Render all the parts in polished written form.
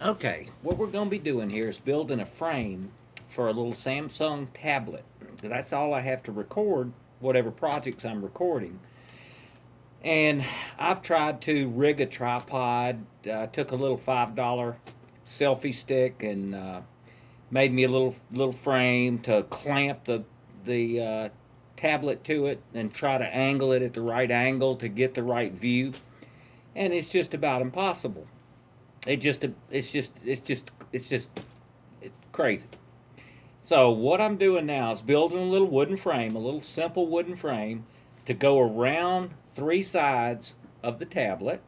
Okay, what we're going to be doing here is building a frame for a little Samsung tablet. That's all I have to record whatever projects I'm recording. And I've tried to rig a tripod. I took a little $5 selfie stick and made me a little frame to clamp the tablet to it and try to angle it at the right angle to get the right view. And it's just about impossible. It's crazy. So what I'm doing now is building a little wooden frame, a little simple wooden frame to go around three sides of the tablet.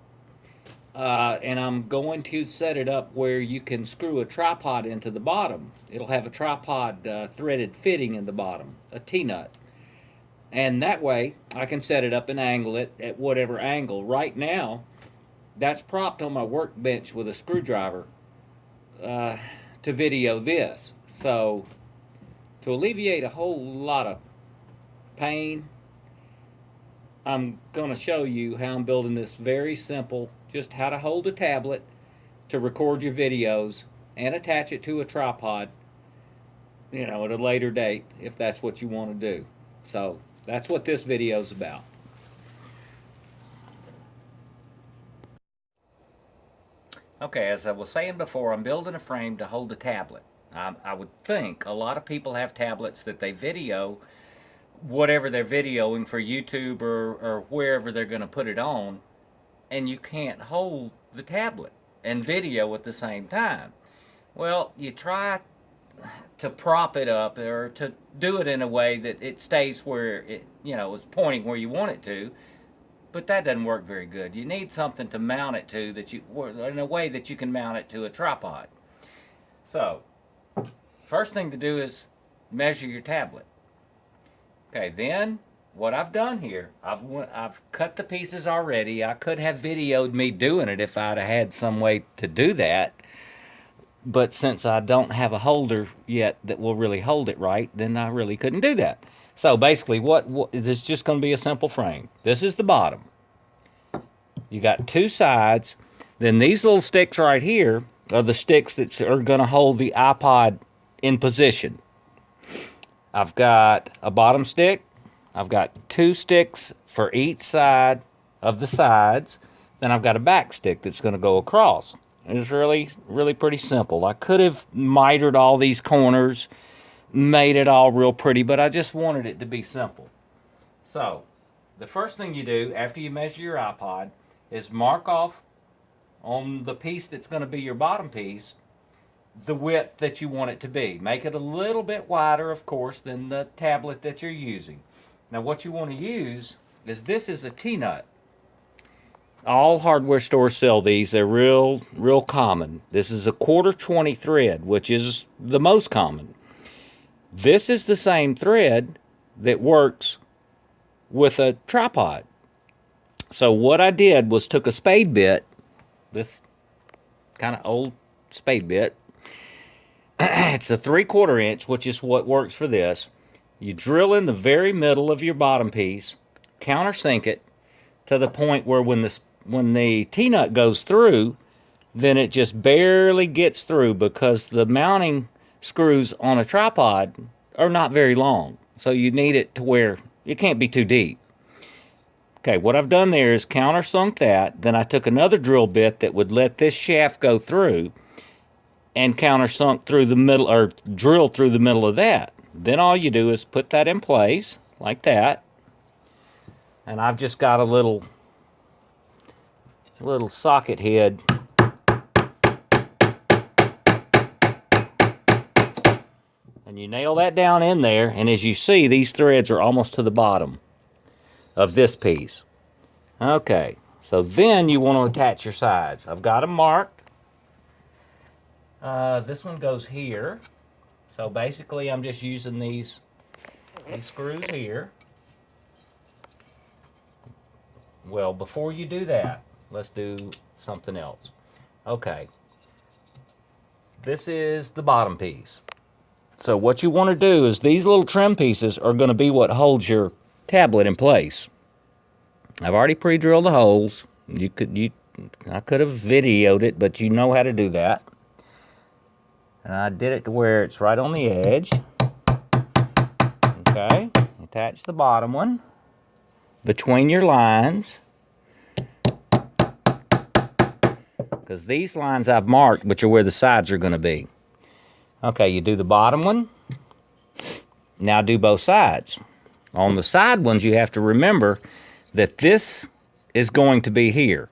And I'm going to set it up where you can screw a tripod into the bottom. It'll have a tripod threaded fitting in the bottom, a T-nut. And that way I can set it up and angle it at whatever angle. Right now, that's propped on my workbench with a screwdriver uh, to video this. So to alleviate a whole lot of pain, I'm going to show you how I'm building this very simple, just how to hold a tablet to record your videos and attach it to a tripod, at a later date if that's what you want to do. So that's what this video is about. Okay, as I was saying before, I'm building a frame to hold a tablet. I would think a lot of people have tablets that they video whatever they're videoing for YouTube or wherever they're going to put it on, and you can't hold the tablet and video at the same time. Well, you try to prop it up or to do it in a way that it stays where it, is pointing where you want it to, but that doesn't work very good. You need something to mount it to in a way that you can mount it to a tripod. So, first thing to do is measure your tablet. Okay, then what I've done here, I've cut the pieces already. I could have videoed me doing it if I'd have had some way to do that. But since I don't have a holder yet that will really hold it right, then I really couldn't do that. So basically, what this is just going to be a simple frame. This is the bottom. You got two sides. Then these little sticks right here are the sticks that are going to hold the iPod in position. I've got a bottom stick. I've got two sticks for each side of the sides. Then I've got a back stick that's going to go across. It's really, really pretty simple. I could have mitered all these corners, made it all real pretty, but I just wanted it to be simple. So, the first thing you do after you measure your iPod is mark off on the piece that's going to be your bottom piece the width that you want it to be. Make it a little bit wider, of course, than the tablet that you're using. Now what you want to use is this is a T-nut. All hardware stores sell these. They're real common. This is a 1/4 thread, which is the most common. This is the same thread that works with a tripod. So what I did was took a spade bit, this kind of old spade bit. It's a 3/4 inch, which is what works for this. You drill in the very middle of your bottom piece, countersink it to the point where when the T-nut goes through, then it just barely gets through because the mounting screws on a tripod are not very long. So you need it to where it can't be too deep. Okay, what I've done there is countersunk that. Then I took another drill bit that would let this shaft go through and countersunk through the middle, or drill through the middle of that. Then all you do is put that in place like that. And I've just got a little socket head. And you nail that down in there, and as you see, these threads are almost to the bottom of this piece. Okay, so then you want to attach your sides. I've got them marked. This one goes here. So basically I'm just using these screws here. Well, before you do that, let's do something else. Okay. This is the bottom piece. So what you want to do is these little trim pieces are going to be what holds your tablet in place. I've already pre-drilled the holes. I could have videoed it, but you know how to do that. And I did it to where it's right on the edge. Okay, attach the bottom one between your lines, because these lines I've marked, which are where the sides are going to be. Okay, you do the bottom one. Now do both sides. On the side ones, you have to remember that this is going to be here.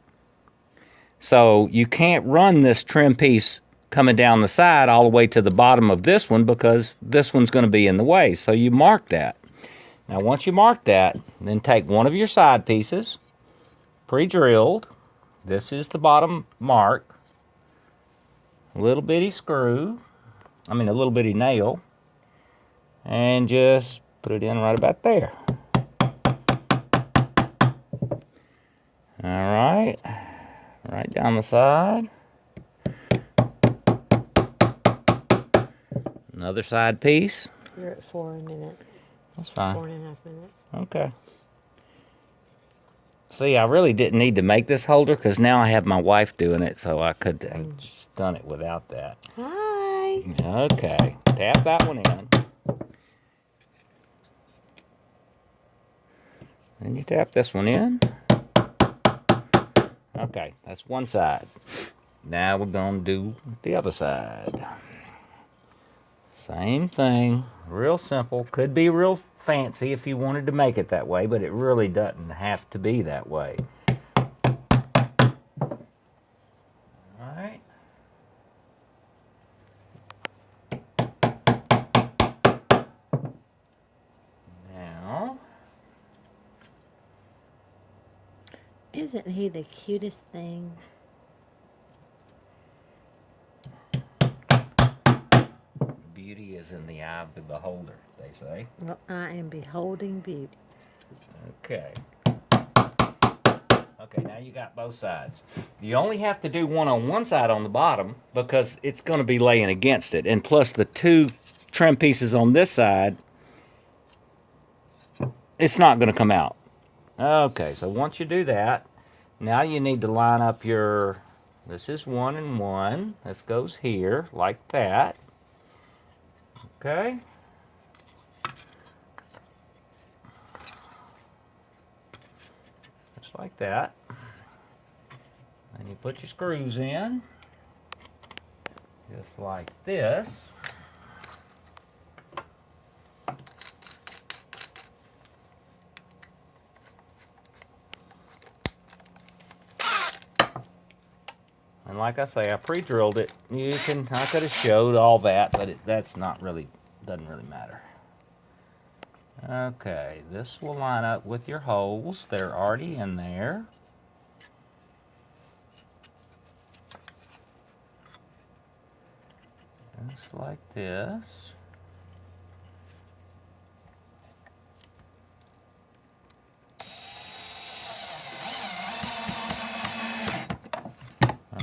So you can't run this trim piece coming down the side all the way to the bottom of this one, because this one's going to be in the way. So you mark that. Now once you mark that, then take one of your side pieces, pre-drilled. This is the bottom mark. A little bitty screw, a little bitty nail, and just put it in right about there. Alright, right down the side. Another side piece. You're at 4 minutes. That's fine. 4.5 minutes. Okay. See, I really didn't need to make this holder, because now I have my wife doing it, so I could have just done it without that. Hi. Okay, tap that one in. Then you tap this one in. Okay, that's one side. Now we're going to do the other side. Same thing, real simple. Could be real fancy if you wanted to make it that way, but it really doesn't have to be that way. Alright. Now, Isn't he the cutest thing? beauty is in the eye of the beholder, they say. Well, I am beholding beauty. Okay. Okay, now you got both sides. You only have to do one on one side on the bottom, because it's going to be laying against it. And plus the two trim pieces on this side, it's not going to come out. Okay, so once you do that, now you need to line up your, this is 1 and 1. This goes here, like that. Okay. Just like that. And you put your screws in, just like this. And like I say, I pre-drilled it. I could have showed all that, but that's not really, doesn't really matter. Okay, this will line up with your holes. They're already in there. Just like this.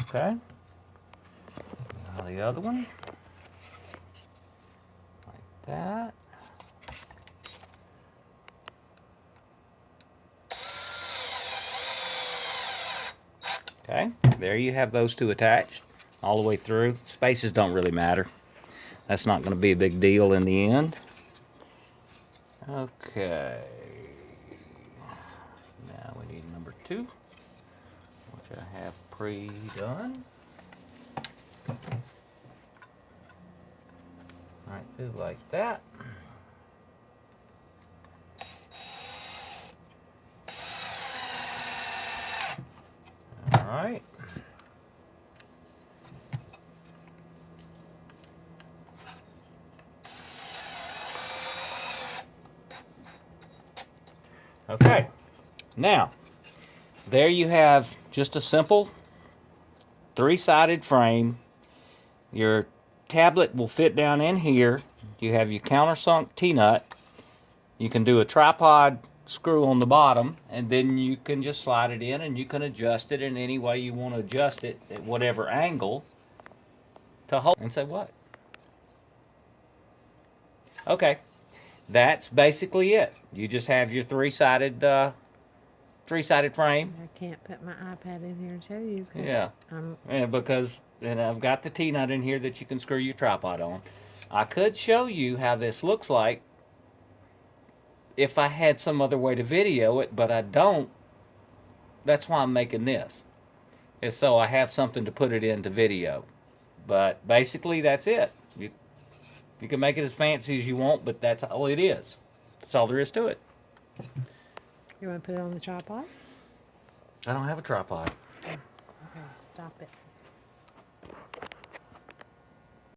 Okay. Now the other one. Like that. Okay, there you have those two attached all the way through. Spaces don't really matter. That's not going to be a big deal in the end. Okay. Now we need number 2, which I have pre-done. Right through like that. Alright. Okay, now there you have just a simple 3-sided frame. Your tablet will fit down in here. You have your countersunk T-nut. You can do a tripod screw on the bottom, and then you can just slide it in, and you can adjust it in any way you want to adjust it at whatever angle to hold. And say what? Okay, that's basically it. You just have your 3-sided three-sided frame. I can't put my iPad in here and show you. 'Cause Yeah. I'm Yeah, because and I've got the T-nut in here that you can screw your tripod on. I could show you how this looks like if I had some other way to video it, but I don't. That's why I'm making this. Is so I have something to put it into video. But basically, that's it. You can make it as fancy as you want, but that's all it is. That's all there is to it. You want to put it on the tripod? I don't have a tripod. Okay, stop it.